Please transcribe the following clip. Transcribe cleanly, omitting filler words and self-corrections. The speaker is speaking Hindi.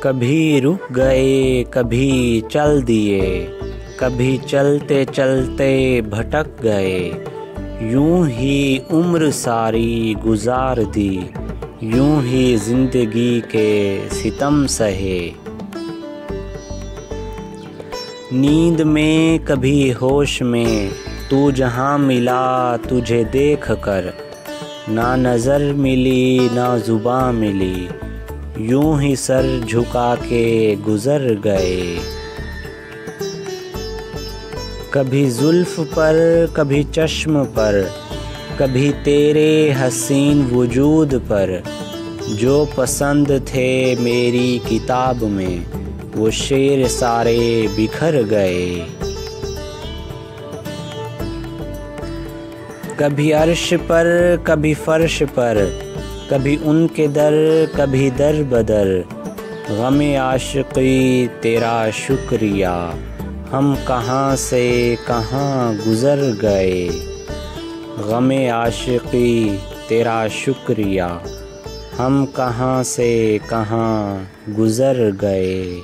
कभी रुक गए कभी चल दिए, कभी चलते चलते भटक गए, यूं ही उम्र सारी गुजार दी, यूं ही जिंदगी के सितम सहे। नींद में कभी होश में तू जहाँ मिला तुझे देख कर, ना नज़र मिली ना जुबां मिली, यूं ही सर झुका के गुजर गए। कभी जुल्फ पर कभी चश्म पर, कभी तेरे हसीन वजूद पर, जो पसंद थे मेरी किताब में वो शेर सारे बिखर गए। कभी अर्श पर कभी फर्श पर, कभी उनके दर कभी दर बदर, गमे आशिकी तेरा शुक्रिया, हम कहाँ से कहाँ गुज़र गए। गमे आशिकी तेरा शुक्रिया, हम कहाँ से कहाँ गुज़र गए।